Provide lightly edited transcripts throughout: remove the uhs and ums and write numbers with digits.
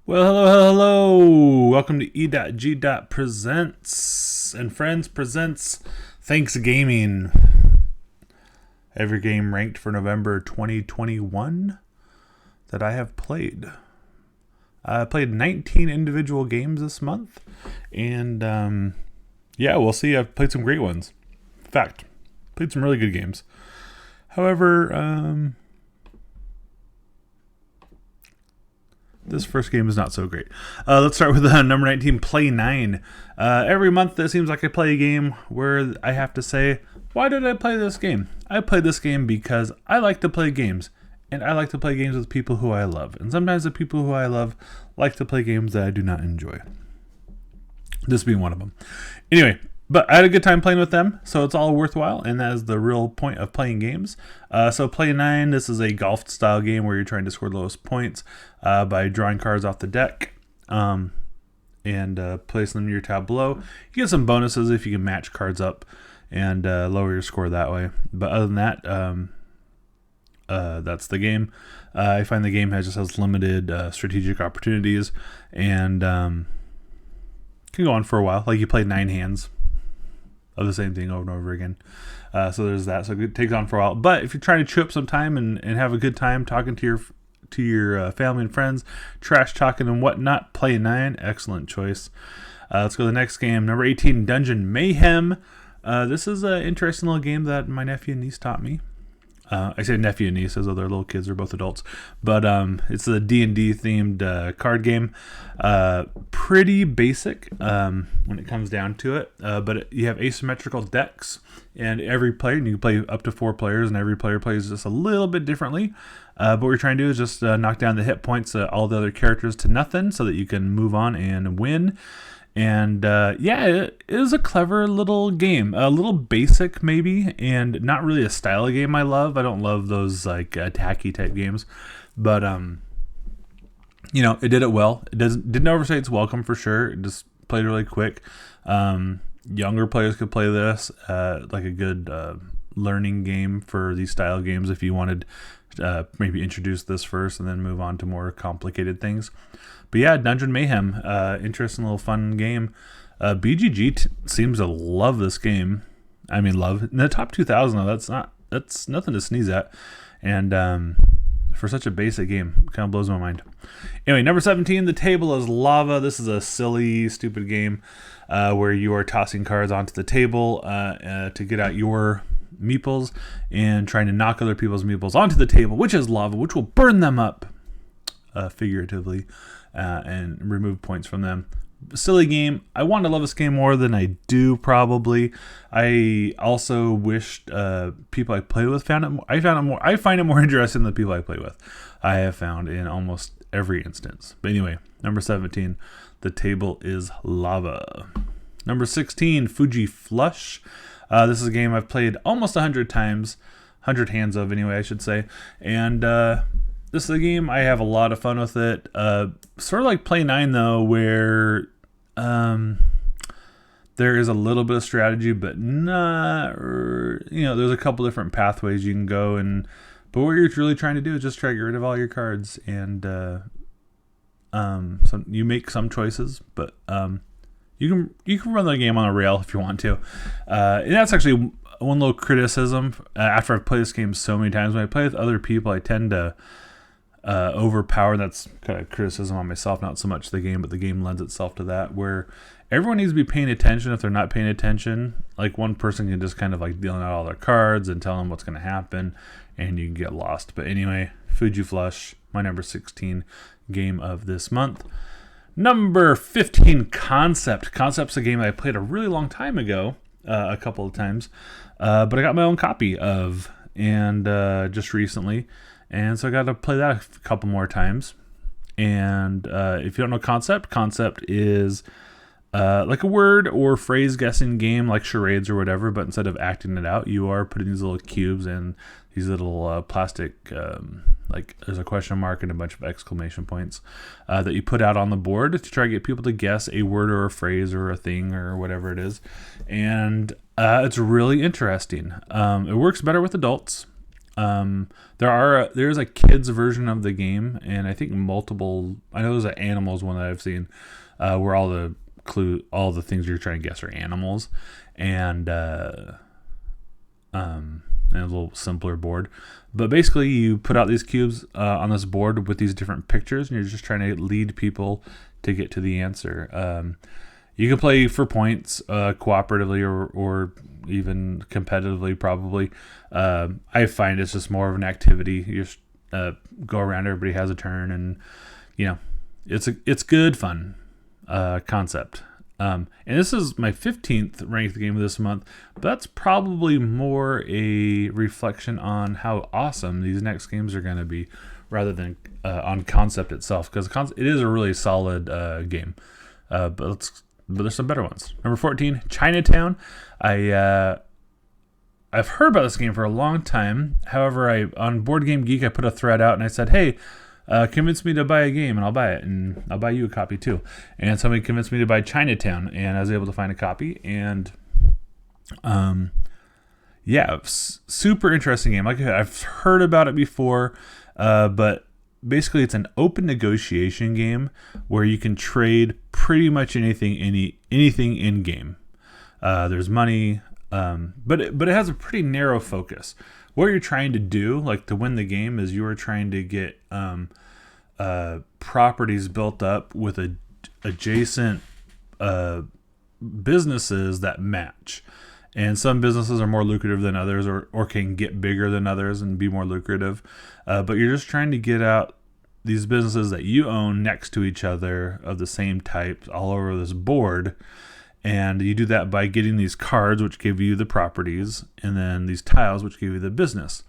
Well, hello. Welcome to EdotGdot presents and Friends presents Thanksgaming. Every game ranked for November 2021 that I have played. I played 19 individual games this month, and we'll see. I've played some great ones. In fact, played some really good games. However, this first game is not so great. Let's start with number 19, Play 9. Every month it seems like I play a game where I have to say, why did I play this game? I played this game because I like to play games. And I like to play games with people who I love. And sometimes the people who I love like to play games that I do not enjoy. This being one of them. Anyway, but I had a good time playing with them, so it's all worthwhile, and that is the real point of playing games. So Play 9, this is a golf-style game where you're trying to score the lowest points by drawing cards off the deck and placing them in your tableau. You get some bonuses if you can match cards up and lower your score that way. But other than that, that's the game. I find the game has limited strategic opportunities and can go on for a while. Like you play 9 hands of the same thing over and over again. So there's that. So it takes on for a while. But if you're trying to chew up some time and have a good time talking to your family and friends, trash talking and whatnot, Play 9, excellent choice. Let's go to the next game, number 18, Dungeon Mayhem. This is an interesting little game that my nephew and niece taught me. I say nephew and niece as though their little kids are both adults, but it's a D&D themed card game. Pretty basic when it comes down to it, but you have asymmetrical decks, and every player, and you can play up to 4 players, and every player plays just a little bit differently. But what we're trying to do is just knock down the hit points of all the other characters to nothing so that you can move on and win. And it is a clever little game, a little basic maybe, and not really a style of game I love. I don't love those like attacky type games, but it did it well. It didn't overstay its welcome for sure. It just played really quick. Younger players could play this, like a good learning game for these style games if you wanted maybe introduce this first and then move on to more complicated things. But yeah, Dungeon Mayhem, interesting little fun game. BGG seems to love this game. I mean, love. In the top 2,000 though, that's nothing to sneeze at. And for such a basic game, kind of blows my mind. Anyway, number 17, The Table is Lava. This is a silly, stupid game where you are tossing cards onto the table to get out your meeples and trying to knock other people's meeples onto the table, which is lava, which will burn them up, figuratively, and remove points from them. Silly game. I want to love this game more than I do, probably. I also wished people I played with found it more. I find it more interesting than the people I play with. I have found in almost every instance. But anyway, number 17, The Table is Lava. Number 16, Fuji Flush. This is a game I've played almost 100 times, 100 hands of anyway, I should say. And this is a game I have a lot of fun with it. Sort of like Play 9 though, where there is a little bit of strategy, but not. There's a couple different pathways you can go, but what you're really trying to do is just try to get rid of all your cards, and so you make some choices, but you can run the game on a rail if you want to. And that's actually one little criticism. After I've played this game so many times, when I play with other people, I tend to overpower. That's kind of criticism on myself, not so much the game, but the game lends itself to that, where everyone needs to be paying attention. If they're not paying attention, like one person can just kind of like dealing out all their cards and tell them what's going to happen, and you can get lost. But anyway, Fuji Flush, my number 16 game of this month. Number 15, Concept. Concept's a game that I played a really long time ago, a couple of times, but I got my own copy of, and just recently. And so I got to play that a couple more times. And if you don't know Concept is like a word or phrase guessing game like charades or whatever, but instead of acting it out, you are putting these little cubes and these little plastic, like there's a question mark and a bunch of exclamation points that you put out on the board to try to get people to guess a word or a phrase or a thing or whatever it is. And it's really interesting. It works better with adults. There's a kids version of the game, and I think multiple. I know there's an animals one that I've seen, where all the things you're trying to guess are animals, and a little simpler board. But basically, you put out these cubes on this board with these different pictures, and you're just trying to lead people to get to the answer. You can play for points, cooperatively or even competitively, probably. I find it's just more of an activity. You just go around, everybody has a turn, and it's good fun concept. And this is my 15th ranked game of this month, but that's probably more a reflection on how awesome these next games are going to be rather than on concept itself, because it is a really solid game. But there's some better ones. Number 14, Chinatown. I've heard about this game for a long time. However, on Board Game Geek, I put a thread out and I said, hey, convince me to buy a game and I'll buy it, and I'll buy you a copy too. And somebody convinced me to buy Chinatown, and I was able to find a copy. And super interesting game. Like I've heard about it before, but basically it's an open negotiation game where you can trade pretty much anything in game. There's money, but it has a pretty narrow focus. What you're trying to do, like to win the game, is you are trying to get properties built up with adjacent businesses that match. And some businesses are more lucrative than others, or can get bigger than others and be more lucrative. But you're just trying to get out these businesses that you own next to each other of the same type all over this board. And you do that by getting these cards, which give you the properties, and then these tiles, which give you the business.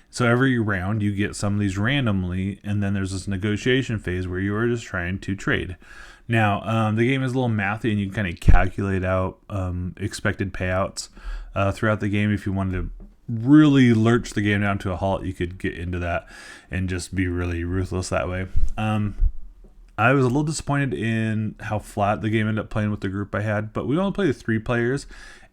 So every round you get some of these randomly, and then there's this negotiation phase where you are just trying to trade. Now, the game is a little mathy, and you can kind of calculate out expected payouts throughout the game. If you wanted to really lurch the game down to a halt, you could get into that and just be really ruthless that way. I was a little disappointed in how flat the game ended up playing with the group I had, but we only played 3 players,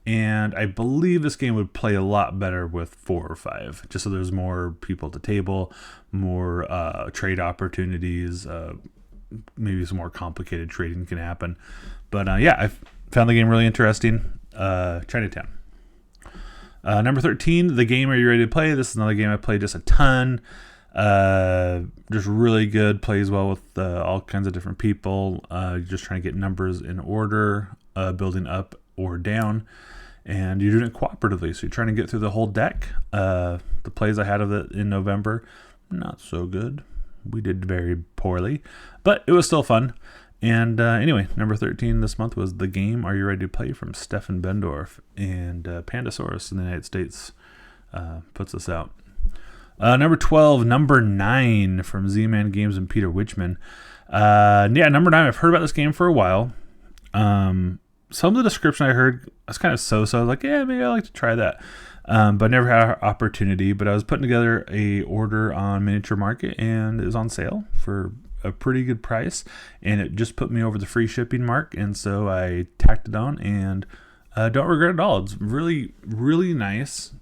and I believe this game would play a lot better with 4 or 5, just so there's more people at the table, more trade opportunities, maybe some more complicated trading can happen. But I found the game really interesting. Chinatown. Number 13, the game Are You Ready to Play? This is another game I played just a ton. Just really good, plays well with all kinds of different people. You're just trying to get numbers in order, building up or down, and you're doing it cooperatively. So you're trying to get through the whole deck. The plays I had of it in November, not so good. We did very poorly, but it was still fun. And anyway, number 13 this month was The Game Are You Ready to Play from Stefan Bendorf, and Pandasaurus in the United States puts this out. Number 12, Number 9 from Z-Man Games and Peter Wichman. Number 9, I've heard about this game for a while. Some of the description I heard, I was kind of so-so. I was like, yeah, maybe I'd like to try that. But I never had an opportunity. But I was putting together a order on Miniature Market, and it was on sale for a pretty good price. And it just put me over the free shipping mark. And so I tacked it on, and don't regret it at all. It's really, really nice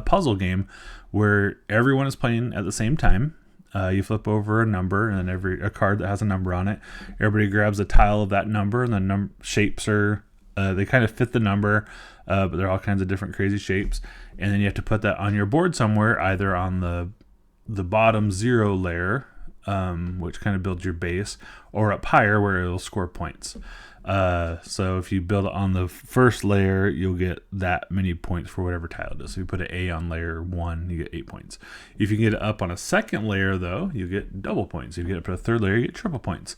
puzzle game where everyone is playing at the same time. You flip over a number, and then a card that has a number on it. Everybody grabs a tile of that number, and the shapes are they kind of fit the number, but they're all kinds of different crazy shapes. And then you have to put that on your board somewhere, either on the bottom 0 layer, which kind of builds your base, or up higher where it'll score points. So if you build it on the first layer, you'll get that many points for whatever tile it is. So if you put an A on layer 1, you get 8 points. If you can get it up on a second layer, though, you get double points. If you get it up to a third layer, you get triple points.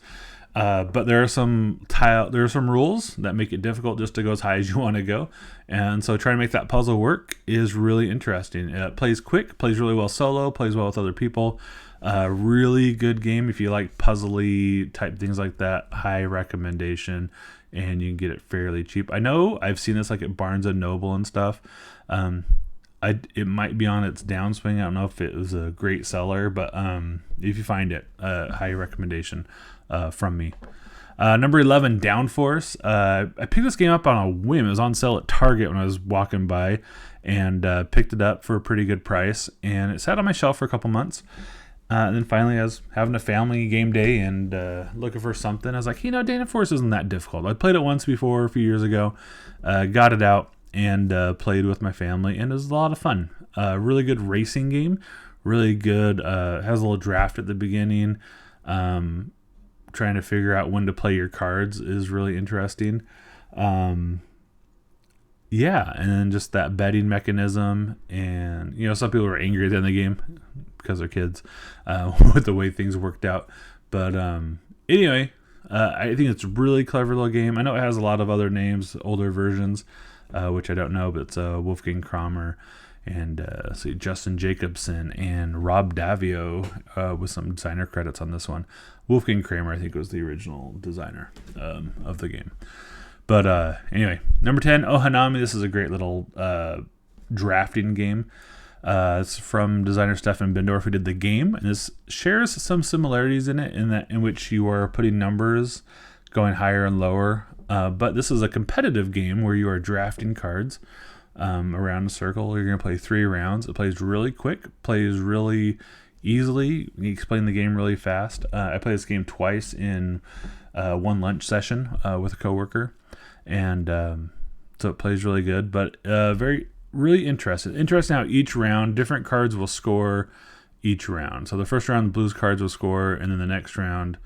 But there are some rules that make it difficult just to go as high as you want to go. And so trying to make that puzzle work is really interesting. It plays quick, plays really well solo, plays well with other people. Really good game if you like puzzly type things like that. High recommendation, and you can get it fairly cheap. I know I've seen this like at Barnes and Noble and stuff. It might be on its downswing. I don't know if it was a great seller, but if you find it, high recommendation from me. Number 11, Downforce. I picked this game up on a whim. It was on sale at Target when I was walking by, and picked it up for a pretty good price. And it sat on my shelf for a couple months. And then finally, I was having a family game day and looking for something. I was like, Downforce isn't that difficult. I played it once before a few years ago, got it out, and played with my family, and it was a lot of fun. Really good racing game. Really good. Has a little draft at the beginning. Trying to figure out when to play your cards is really interesting. And then just that betting mechanism, and some people are angry at the end of the game because they're kids with the way things worked out. But anyway, I think it's a really clever little game. I know it has a lot of other names, older versions, which I don't know, but it's Wolfgang Kramer and Justin Jacobson and Rob Davio with some designer credits on this one. Wolfgang Kramer, I think, was the original designer of the game. But anyway, number 10, Ohanami. This is a great little drafting game. It's from designer Stefan Bendorf, who did the game, and this shares some similarities in it, in which you are putting numbers going higher and lower. But this is a competitive game where you are drafting cards around a circle. You're going to play 3 rounds. It plays really quick, plays really easily. You explain the game really fast. I played this game twice in one lunch session with a coworker, and so it plays really good. But really interesting. Interesting how each round, different cards will score each round. So the first round, blues cards will score, and then the next round,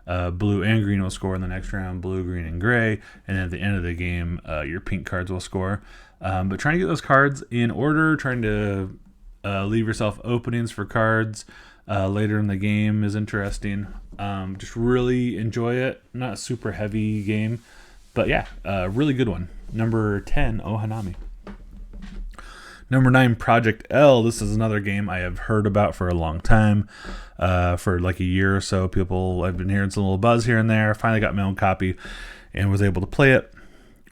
blue and green will score. In the next round, blue, green, and gray. And then at the end of the game, your pink cards will score. But trying to get those cards in order, trying to leave yourself openings for cards later in the game is interesting. Just really enjoy it. Not a super heavy game, but yeah, really good one. Number 10, Ohanami. Number 9, Project L. This is another game I have heard about for a long time. For like a year or so, I've been hearing some little buzz here and there. Finally got my own copy and was able to play it.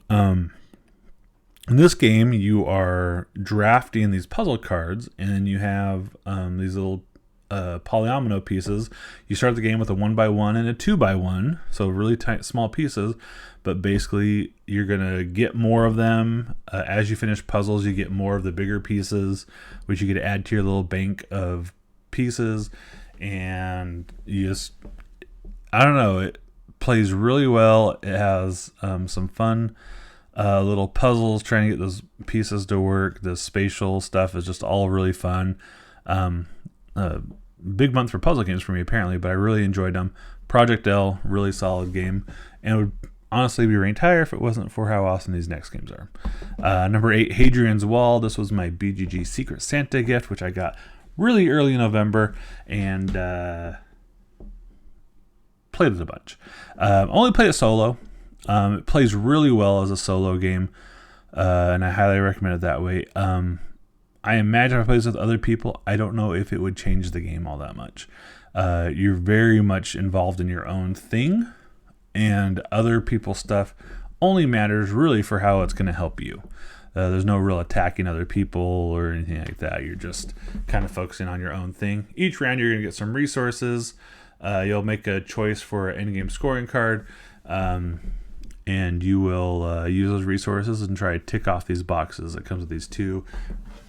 In this game, you are drafting these puzzle cards, and you have these little polyomino pieces. You start the game with a 1x1 and a 2x1, so really tight, small pieces. But basically, you're gonna get more of them as you finish puzzles. You get more of the bigger pieces, which you get to add to your little bank of pieces. And I don't know, it plays really well. It has some fun little puzzles, trying to get those pieces to work. The spatial stuff is just all really fun. Big month for puzzle games for me, apparently, but I really enjoyed them. Project L, really solid game, and would honestly be ranked higher if it wasn't for how awesome these next games are. Number 8, Hadrian's Wall. This was my BGG Secret Santa gift, which I got really early in November, and played it a bunch. Only played it solo. It plays really well as a solo game, and I highly recommend it that way. I imagine if I play this with other people, I don't know if it would change the game all that much. You're very much involved in your own thing, and other people's stuff only matters really for how it's going to help you. There's no real attacking other people or anything like that. You're just kind of focusing on your own thing. Each round you're going to get some resources. You'll make a choice for an endgame scoring card, and you will use those resources and try to tick off these boxes. It comes with these 2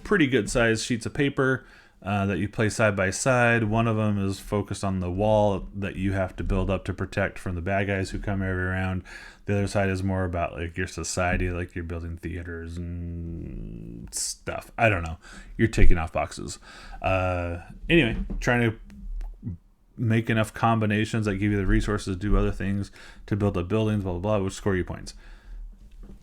pretty good sized sheets of paper that you place side by side. One of them is focused on the wall that you have to build up to protect from the bad guys who come every round. The other side is more about like your society, like you're building theaters and stuff. I don't know. You're taking off boxes. Anyway, trying to make enough combinations that give you the resources to do other things, to build up buildings, blah, blah, blah, which score you points.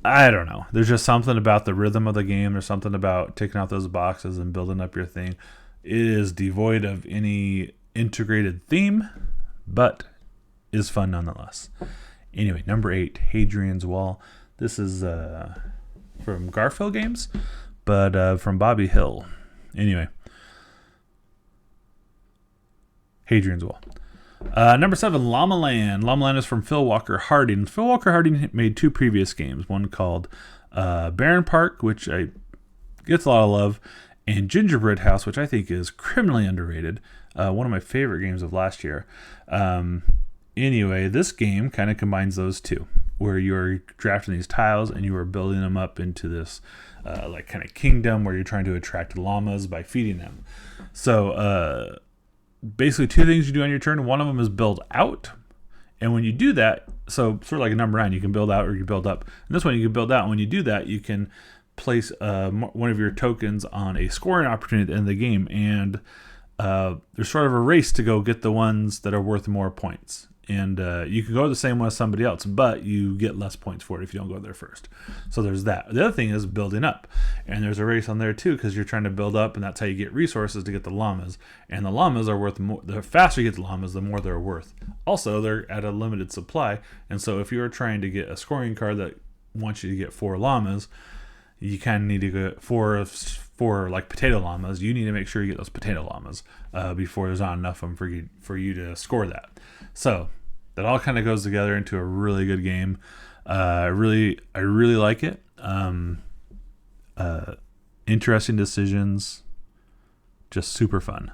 I don't know. There's just something about the rhythm of the game. There's something about taking out those boxes and building up your thing. It is devoid of any integrated theme, but is fun nonetheless. Anyway, number 8, Hadrian's Wall. This is from Garfield Games, but from Bobby Hill. Anyway, Hadrian's Wall. Number 7, Llamaland. Llamaland is from Phil Walker Harding. Phil Walker Harding made 2 previous games. One called Barren Park, which gets a lot of love, and Gingerbread House, which I think is criminally underrated. One of my favorite games of last year. Anyway, this game kind of combines those two, where you're drafting these tiles and you are building them up into this like kind of kingdom where you're trying to attract llamas by feeding them. So basically two things you do on your turn. One of them is build out. And when you do that, so sort of like a number 9, you can build out or you build up. And this one you can build out. And when you do that, you can place one of your tokens on a scoring opportunity at the end of the game. And there's sort of a race to go get the ones that are worth more points. And you can go the same way as somebody else, but you get less points for it if you don't go there first. So there's that. The other thing is building up. And there's a race on there too, because you're trying to build up, and that's how you get resources to get the llamas. And the llamas are worth more. The faster you get the llamas, the more they're worth. Also, they're at a limited supply. And so if you're trying to get a scoring card that wants you to get 4 llamas, you kind of need to get four like potato llamas. You need to make sure you get those potato llamas before there's not enough of them for you to score that. So that all kind of goes together into a really good game. I really like it. Interesting decisions, just super fun.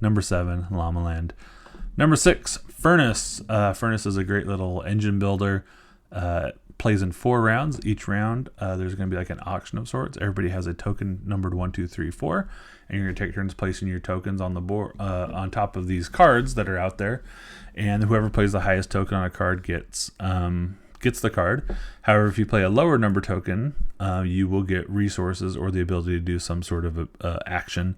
Number 7, Llamaland. Number 6, Furnace. Furnace is a great little engine builder. Plays in 4 rounds. Each round, there's going to be like an auction of sorts. Everybody has a token numbered 1, 2, 3, 4, and you're going to take turns placing your tokens on the board, on top of these cards that are out there. And whoever plays the highest token on a card gets the card. However, if you play a lower number token, you will get resources or the ability to do some sort of action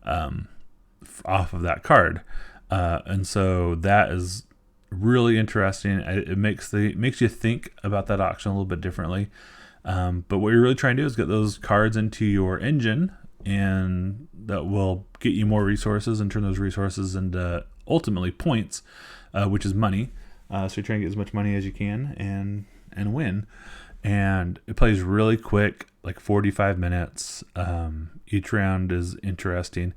off of that card. And so that is really interesting. It makes you think about that auction a little bit differently. But what you're really trying to do is get those cards into your engine, and that will get you more resources and turn those resources into ultimately points, which is money. So you're trying to get as much money as you can and win. And it plays really quick, like 45 minutes. Each round is interesting.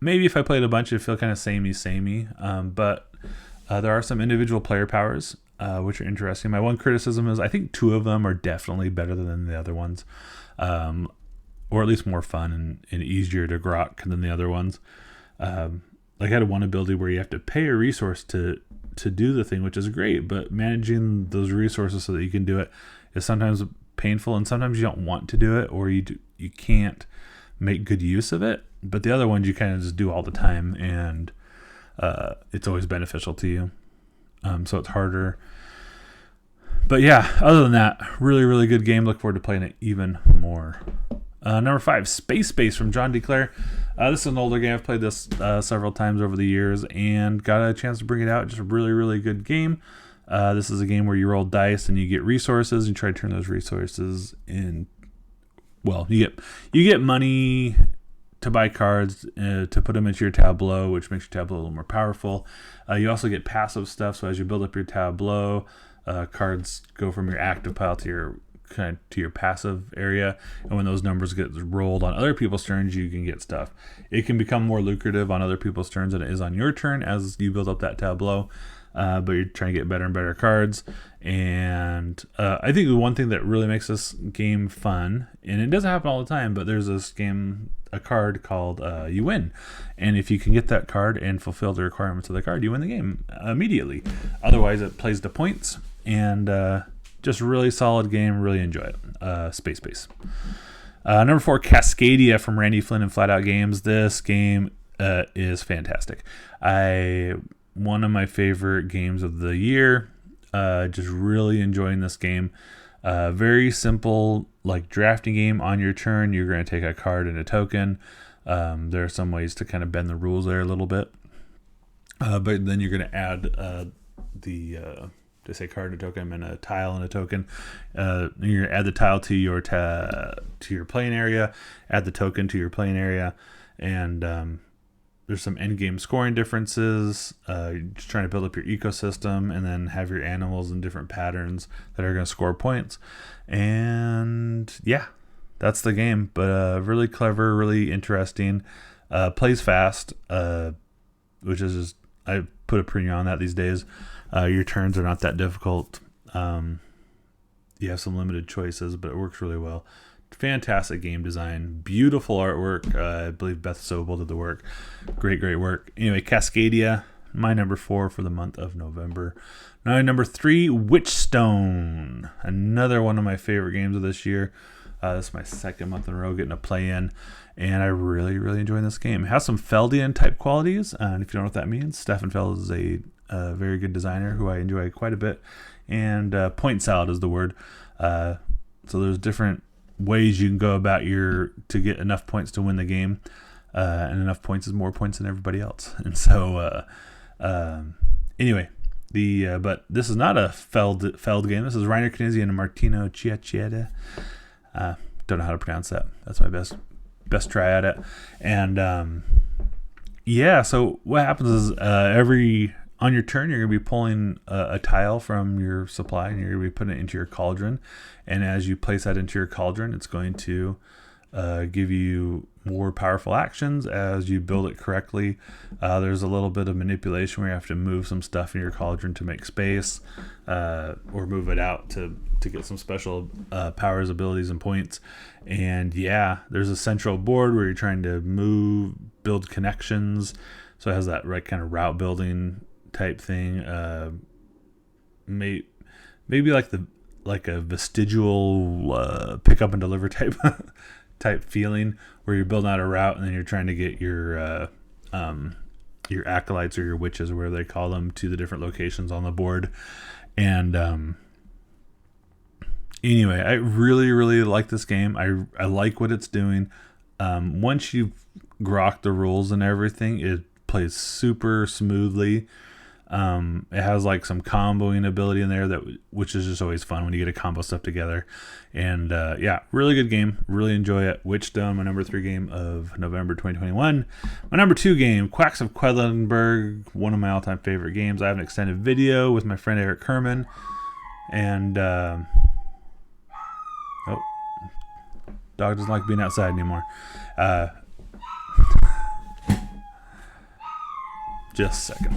Maybe if I played a bunch, it'd feel kind of samey. But there are some individual player powers, which are interesting. My one criticism is I think 2 of them are definitely better than the other ones, or at least more fun and easier to grok than the other ones. Like I had one ability where you have to pay a resource to do the thing, which is great, but managing those resources so that you can do it is sometimes painful, and sometimes you don't want to do it, or you can't make good use of it. But the other ones you kind of just do all the time, and it's always beneficial to you. So it's harder. But yeah, other than that, really good game. Look forward to playing it even more. Number 5, Space Base from John DeClaire. This is an older game. I've played this several times over the years and got a chance to bring it out. Just a really good game. This is a game where you roll dice and you get resources and try to turn those resources in. Well, you get money to buy cards to put them into your tableau, which makes your tableau a little more powerful. You also get passive stuff. So as you build up your tableau, cards go from your active pile to your passive area, and when those numbers get rolled on other people's turns, you can get stuff. It can become more lucrative on other people's turns than it is on your turn as you build up that tableau, but you're trying to get better and better cards. And I think the one thing that really makes this game fun, and it doesn't happen all the time, but there's this game, a card called You Win, and if you can get that card and fulfill the requirements of the card, you win the game immediately. Otherwise it plays to points, and just really solid game. Really enjoy it. Space Base. Number 4, Cascadia from Randy Flynn and Flat Out Games. This game is fantastic. One of my favorite games of the year. Just really enjoying this game. Very simple, like drafting game. On your turn, you're going to take a card and a token. There are some ways to kind of bend the rules there a little bit. But then you're going to add just say card and a token and a tile and a token. You're going to add the tile to your playing area, add the token to your playing area, and there's some end game scoring differences. You're just trying to build up your ecosystem and then have your animals in different patterns that are going to score points. And yeah, that's the game. But really clever, really interesting. Plays fast, which is just, I put a premium on that these days. Your turns are not that difficult. You have some limited choices, but it works really well. Fantastic game design, beautiful artwork. I believe Beth Sobel did the work. Great work. Anyway, Cascadia, my number 4 for the month of November. Now, number 3, Witchstone. Another one of my favorite games of this year. This is my second month in a row getting to play in, and I really, really enjoy this game. It has some Feldian type qualities, and if you don't know what that means, Stefan Feld is a very good designer who I enjoy quite a bit, and point salad is the word. So there's different ways you can go about to get enough points to win the game, and enough points is more points than everybody else. And so anyway, but this is not a Feld game. This is Reiner Knizia and Martino Chiacchietta. Don't know how to pronounce that. That's my best try at it. And so what happens is on your turn, you're going to be pulling a tile from your supply, and you're going to be putting it into your cauldron. And as you place that into your cauldron, it's going to give you more powerful actions as you build it correctly. There's a little bit of manipulation where you have to move some stuff in your cauldron to make space, or move it out to get some special powers, abilities, and points. And there's a central board where you're trying to build connections. So it has that right kind of route building type thing. Maybe like a vestigial pick up and deliver type feeling, where you're building out a route and then you're trying to get your acolytes or your witches or whatever they call them to the different locations on the board. And anyway, I really, really like this game. I like what it's doing. Once you've grokked the rules and everything, it plays super smoothly. It has like some comboing ability in there which is just always fun when you get to combo stuff together. And really good game. Really enjoy it. Witchstone, my number 3 game of November 2021. My number 2 game, Quacks of Quedlinburg, one of my all-time favorite games. I have an extended video with my friend Eric Kerman. And dog doesn't like being outside anymore. Just a second.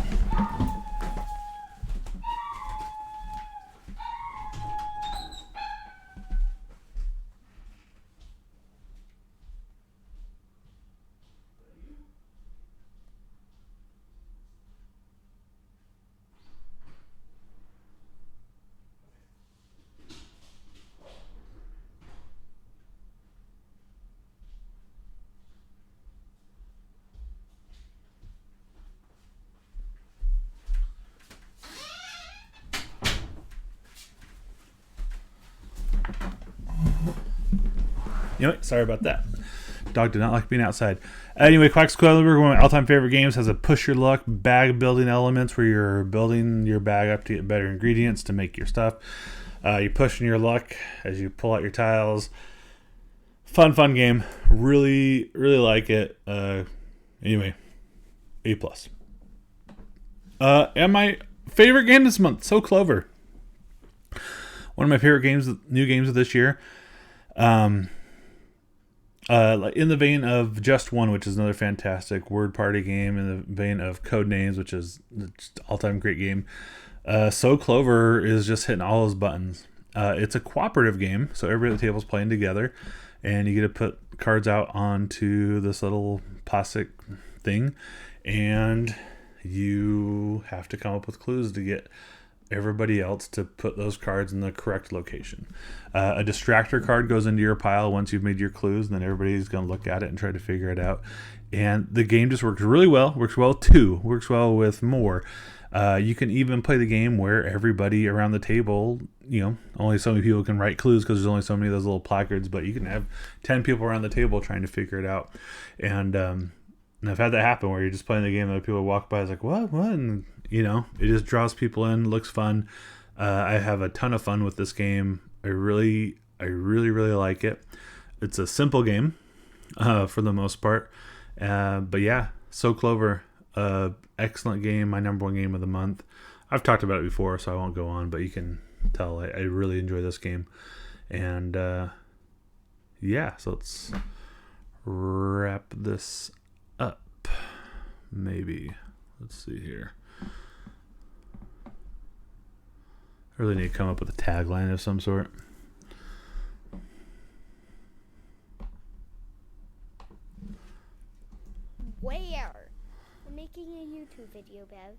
Sorry about that. Dog did not like being outside. Anyway, Quacks of Quedlinburg, one of my all-time favorite games, has a push your luck bag building elements where you're building your bag up to get better ingredients to make your stuff. You're pushing your luck as you pull out your tiles. Fun game. Really, really like it. Anyway, A+. And my favorite game this month, So Clover. One of my favorite new games of this year. In the vein of Just One, which is another fantastic word party game, in the vein of Codenames, which is just all-time great game. So Clover is just hitting all those buttons. It's a cooperative game, so everybody at the table is playing together, and you get to put cards out onto this little plastic thing, and you have to come up with clues to get everybody else to put those cards in the correct location. A distractor card goes into your pile once you've made your clues, and then everybody's going to look at it and try to figure it out. And the game just works really well. Works well with more. You can even play the game where everybody around the table, only so many people can write clues because there's only so many of those little placards, but you can have 10 people around the table trying to figure it out. And I've had that happen where you're just playing the game and people walk by, it's like, what? And, it just draws people in, looks fun. I have a ton of fun with this game. I really, really like it. It's a simple game for the most part. But yeah, So Clover, excellent game, my number 1 game of the month. I've talked about it before, so I won't go on, but you can tell I really enjoy this game. And so let's wrap this up. Maybe. Let's see here. I really need to come up with a tagline of some sort. Where? I'm making a YouTube video Bev.